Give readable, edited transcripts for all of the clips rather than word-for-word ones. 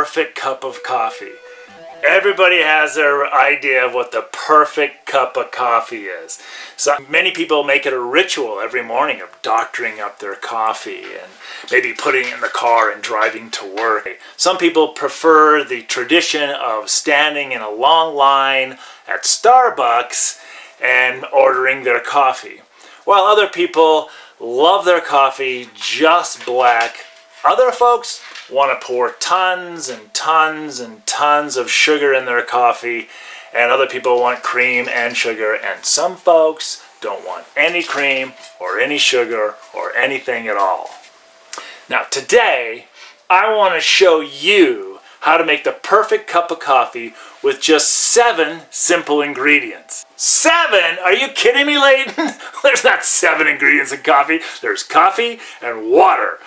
perfect cup of coffee. Everybody has their idea of what the perfect cup of coffee is. So many people make it a ritual every morning of doctoring up their coffee and maybe putting it in the car and driving to work. Some people prefer the tradition of standing in a long line at Starbucks and ordering their coffee, while other people love their coffee just black. Other folks want to pour tons and tons and tons of sugar in their coffee, and other people want cream and sugar, and some folks don't want any cream or any sugar or anything at all. Now today I want to show you how to make the perfect cup of coffee with just 7 simple ingredients. 7? Are you kidding me, Layton? There's not 7 ingredients in coffee. There's coffee and water.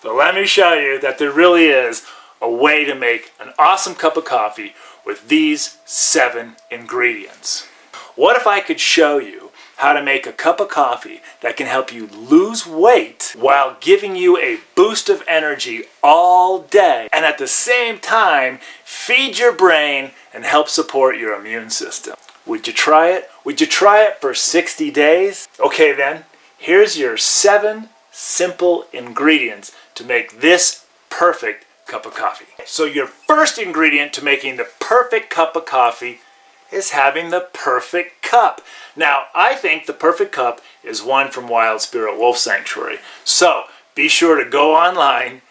But let me show you that there really is a way to make an awesome cup of coffee with these 7 ingredients. What if I could show you how to make a cup of coffee that can help you lose weight while giving you a boost of energy all day, and at the same time feed your brain and help support your immune system? Would you try it? Would you try it for 60 days? Okay then, here's your 7 simple ingredients to make this perfect cup of coffee. So your first ingredient to making the perfect cup of coffee is having the perfect cup. Now, I think the perfect cup is one from Wild Spirit Wolf Sanctuary. So be sure to go online,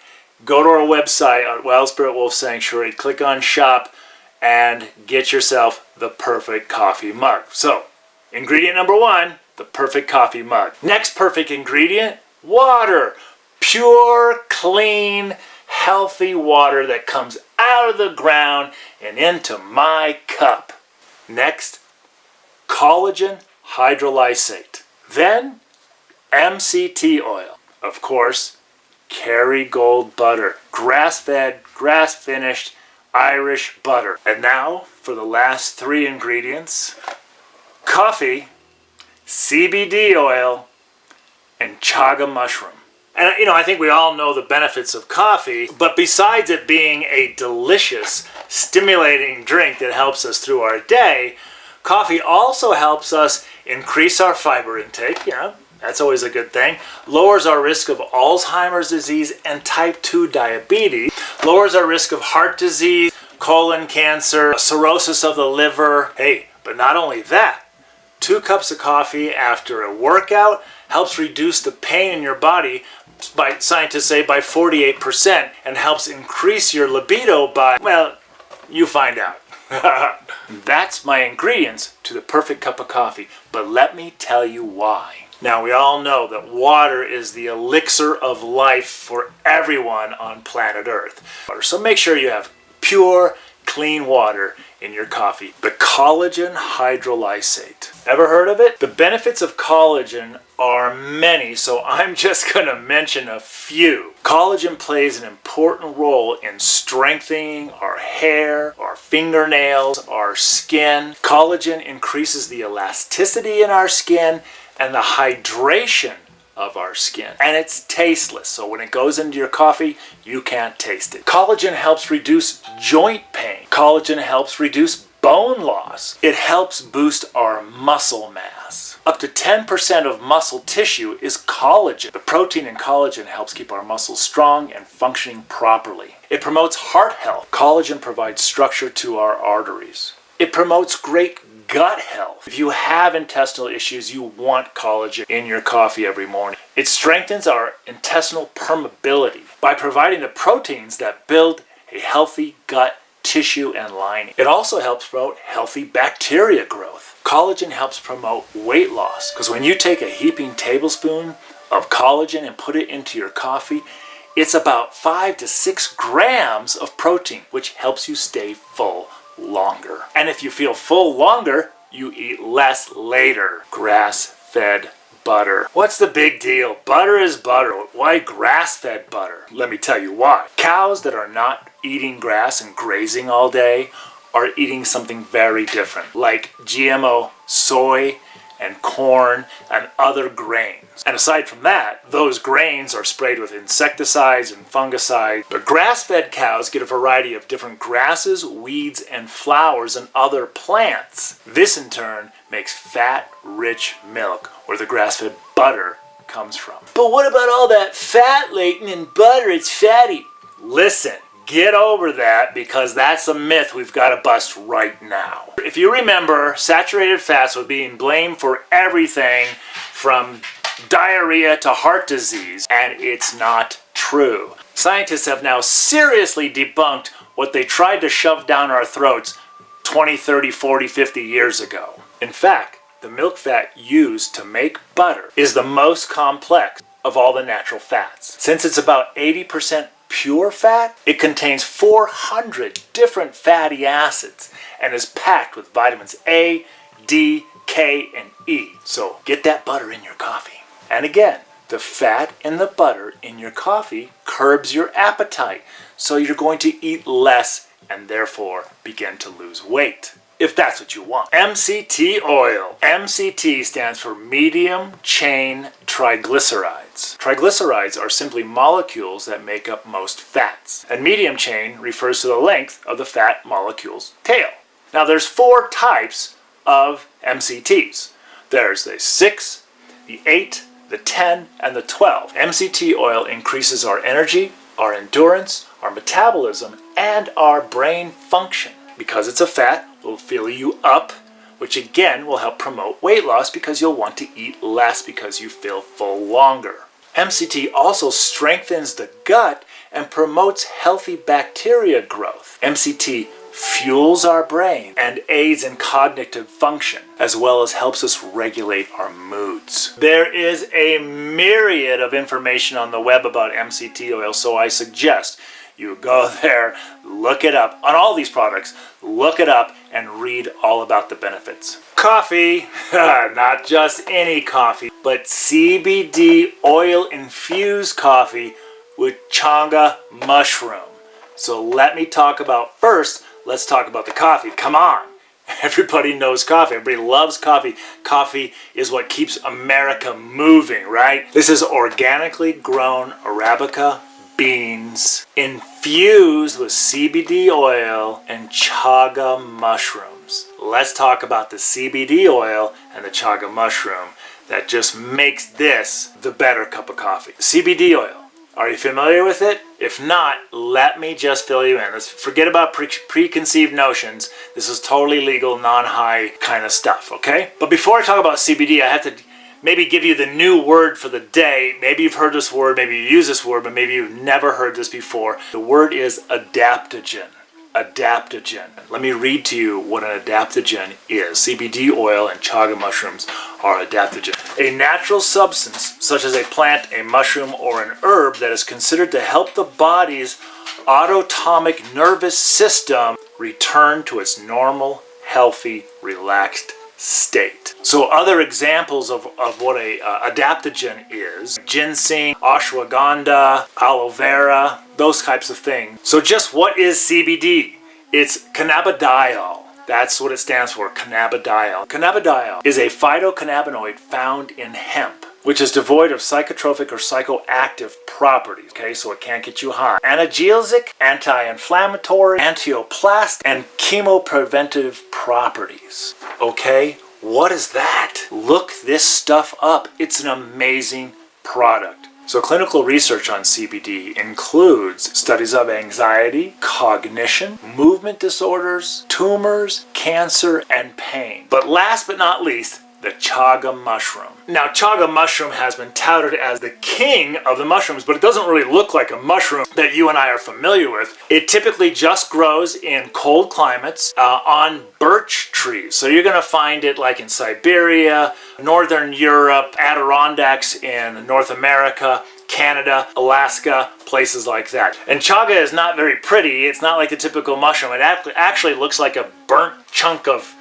go to our website at Wild Spirit Wolf Sanctuary, click on shop, and get yourself the perfect coffee mug. So ingredient number 1, the perfect coffee mug. Next perfect ingredient, water. Pure, clean, healthy water that comes out of the ground and into my cup. Next, collagen hydrolysate. Then, MCT oil. Of course, Kerrygold butter. Grass-fed, grass-finished Irish butter. And now, for the last 3 ingredients, coffee, CBD oil, and Chaga Mushroom. And I think we all know the benefits of coffee, but besides it being a delicious, stimulating drink that helps us through our day, coffee also helps us increase our fiber intake, that's always a good thing, lowers our risk of Alzheimer's disease and type 2 diabetes, lowers our risk of heart disease, colon cancer, cirrhosis of the liver. Hey, but not only that, 2 cups of coffee after a workout helps reduce the pain in your body by, scientists say, by 48%, and helps increase your libido by, well, you find out. That's my ingredients to the perfect cup of coffee, but let me tell you why. Now, we all know that water is the elixir of life for everyone on planet Earth. So make sure you have pure, clean water in your coffee. The collagen hydrolysate. Ever heard of it? The benefits of collagen are many, so I'm just going to mention a few. Collagen plays an important role in strengthening our hair, our fingernails, our skin. Collagen increases the elasticity in our skin and the hydration of our skin. And it's tasteless, so when it goes into your coffee, you can't taste it. Collagen helps reduce joint pain. Collagen helps reduce bone loss. It helps boost our muscle mass. Up to 10% of muscle tissue is collagen. The protein in collagen helps keep our muscles strong and functioning properly. It promotes heart health. Collagen provides structure to our arteries. It promotes great gut health. If you have intestinal issues, you want collagen in your coffee every morning. It strengthens our intestinal permeability by providing the proteins that build a healthy gut tissue and lining. It also helps promote healthy bacteria growth. Collagen helps promote weight loss, because when you take a heaping tablespoon of collagen and put it into your coffee, it's about 5 to 6 grams of protein, which helps you stay full longer. And if you feel full longer, you eat less later. Grass-fed butter. What's the big deal? Butter is butter. Why grass-fed butter? Let me tell you why. Cows that are not eating grass and grazing all day are eating something very different, like GMO soy and corn and other grains. And aside from that, those grains are sprayed with insecticides and fungicides. But grass-fed cows get a variety of different grasses, weeds, and flowers and other plants. This in turn makes fat-rich milk, where the grass-fed butter comes from. But what about all that fat, Leighton, in butter? It's fatty. Listen, get over that, because that's a myth we've got to bust right now. If you remember, saturated fats were being blamed for everything from diarrhea to heart disease, and it's not true. Scientists have now seriously debunked what they tried to shove down our throats 20, 30, 40, 50 years ago. In fact, the milk fat used to make butter is the most complex of all the natural fats. Since it's about 80% pure fat, it contains 400 different fatty acids and is packed with vitamins A, D, K, and E. So get that butter in your coffee. And again, the fat in the butter in your coffee curbs your appetite, so you're going to eat less and therefore begin to lose weight, if that's what you want. MCT oil. MCT stands for medium chain triglycerides. Triglycerides are simply molecules that make up most fats. And medium chain refers to the length of the fat molecule's tail. Now there's 4 types of MCTs. There's the 6, the 8, the 10, and the 12. MCT oil increases our energy, our endurance, our metabolism, and our brain function. Because it's a fat, it will fill you up, which again will help promote weight loss because you'll want to eat less because you feel full longer. MCT also strengthens the gut and promotes healthy bacteria growth. MCT fuels our brain and aids in cognitive function, as well as helps us regulate our moods. There is a myriad of information on the web about MCT oil, so I suggest you go there, look it up. On all these products, look it up and read all about the benefits. Coffee, not just any coffee, but CBD oil infused coffee with Chaga Mushroom. So let me talk about first, let's talk about the coffee. Come on. Everybody knows coffee. Everybody loves coffee. Coffee is what keeps America moving, right? This is organically grown Arabica beans infused with CBD oil and chaga mushrooms. Let's talk about the CBD oil and the chaga mushroom that just makes this the better cup of coffee. CBD oil. Are you familiar with it? If not, let me just fill you in. Let's forget about preconceived notions. This is totally legal, non-high kind of stuff, okay? But before I talk about CBD, I have to maybe give you the new word for the day. Maybe you've heard this word, maybe you use this word, but maybe you've never heard this before. The word is adaptogen. Adaptogen. Let me read to you what an adaptogen is. CBD oil and chaga mushrooms are adaptogen. A natural substance, such as a plant, a mushroom, or an herb that is considered to help the body's autonomic nervous system return to its normal, healthy, relaxed state. So other examples of what a adaptogen is: ginseng, ashwagandha, aloe vera, those types of things. So just what is CBD? It's cannabidiol. That's what it stands for, cannabidiol. Cannabidiol is a phytocannabinoid found in hemp, which is devoid of psychotropic or psychoactive properties. Okay, so it can't get you high. Analgesic, anti-inflammatory, antioplastic, and chemopreventive properties. Okay, what is that? Look this stuff up. It's an amazing product. So clinical research on CBD includes studies of anxiety, cognition, movement disorders, tumors, cancer, and pain. But last but not least, the chaga mushroom. Now, chaga mushroom has been touted as the king of the mushrooms, but it doesn't really look like a mushroom that you and I are familiar with. It typically just grows in cold climates on birch trees. So you're going to find it like in Siberia, Northern Europe, Adirondacks in North America, Canada, Alaska, places like that. And chaga is not very pretty. It's not like the typical mushroom. It actually looks like a burnt chunk of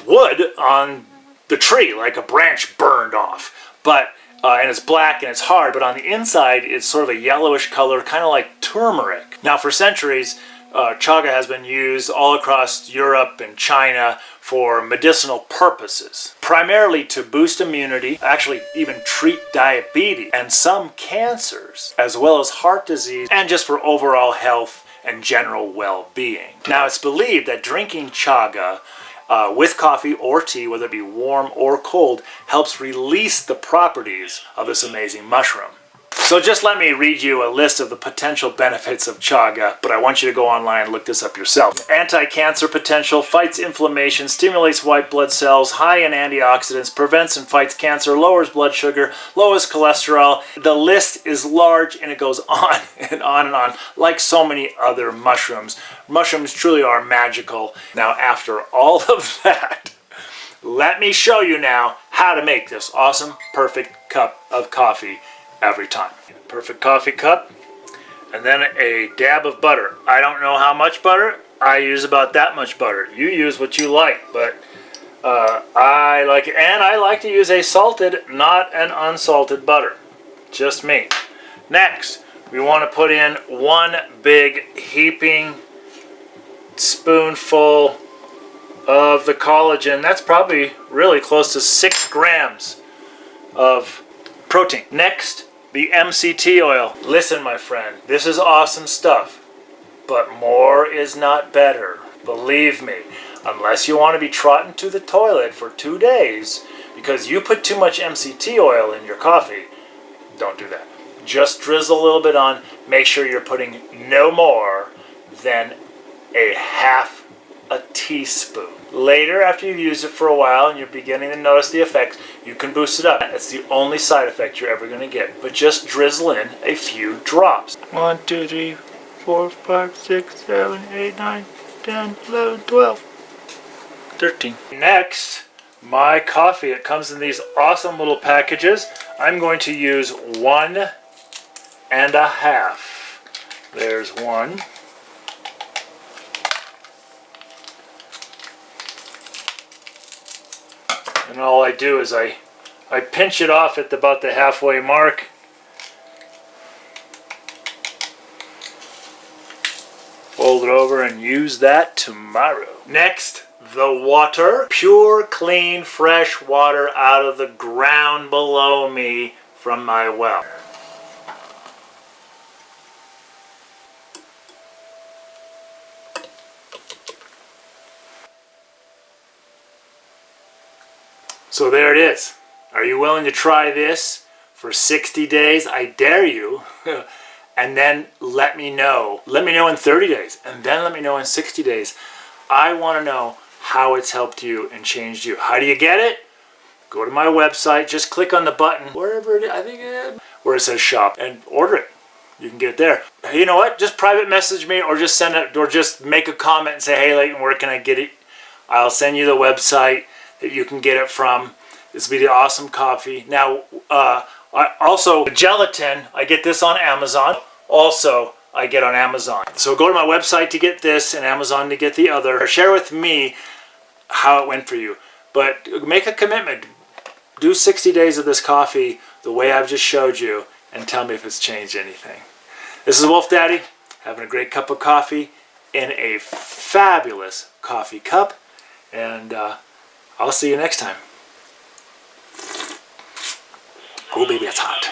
wood on the tree, like a branch burned off. But and it's black and it's hard, but on the inside it's sort of a yellowish color, kind of like turmeric. Now, for centuries, chaga has been used all across Europe and China for medicinal purposes, primarily to boost immunity, actually even treat diabetes and some cancers, as well as heart disease, and just for overall health and general well-being. Now, it's believed that drinking chaga with coffee or tea, whether it be warm or cold, helps release the properties of this amazing mushroom. So just let me read you a list of the potential benefits of chaga, but I want you to go online and look this up yourself. Anti-cancer potential, fights inflammation, stimulates white blood cells, high in antioxidants, prevents and fights cancer, lowers blood sugar, lowers cholesterol. The list is large and it goes on and on and on, like so many other mushrooms. Mushrooms truly are magical. Now, after all of that, let me show you now how to make this awesome, perfect cup of coffee every time. Perfect coffee cup, and then a dab of butter. I don't know how much butter. I use about that much butter. You use what you like, but I like it, and I like to use a salted, not an unsalted butter. Just me. Next, we want to put in one big heaping spoonful of the collagen. That's probably really close to 6 grams of protein. Next, the MCT oil. Listen, my friend, this is awesome stuff, but more is not better. Believe me, unless you want to be trotting to the toilet for 2 days because you put too much MCT oil in your coffee, don't do that. Just drizzle a little bit on. Make sure you're putting no more than a half a teaspoon. Later, after you've used it for a while and you're beginning to notice the effects, you can boost it up. It's the only side effect you're ever going to get. But just drizzle in a few drops. 1, 2, 3, 4, 5, 6, 7, 8, 9, 10, 11, 12, 13. Next, my coffee. It comes in these awesome little packages. I'm going to use 1 1/2. There's one. And all I do is I pinch it off at about the halfway mark. Fold it over and use that tomorrow. Next, the water. Pure, clean, fresh water out of the ground below me from my well. So there it is. Are you willing to try this for 60 days? I dare you. And then let me know. Let me know in 30 days. And then let me know in 60 days. I want to know how it's helped you and changed you. How do you get it? Go to my website. Just click on the button, wherever it is, I think where it says shop, and order it. You can get it there. Hey, you know what? Just private message me, or just send it, or just make a comment and say, hey, Leighton, where can I get it? I'll send you the website that you can get it from. This will be the awesome coffee. Now, also the gelatin, I get this on Amazon. Also, I get on Amazon. So go to my website to get this and Amazon to get the other. Share with me how it went for you. But make a commitment. Do 60 days of this coffee the way I've just showed you and tell me if it's changed anything. This is Wolf Daddy, having a great cup of coffee in a fabulous coffee cup. And I'll see you next time. Oh baby, it's hot.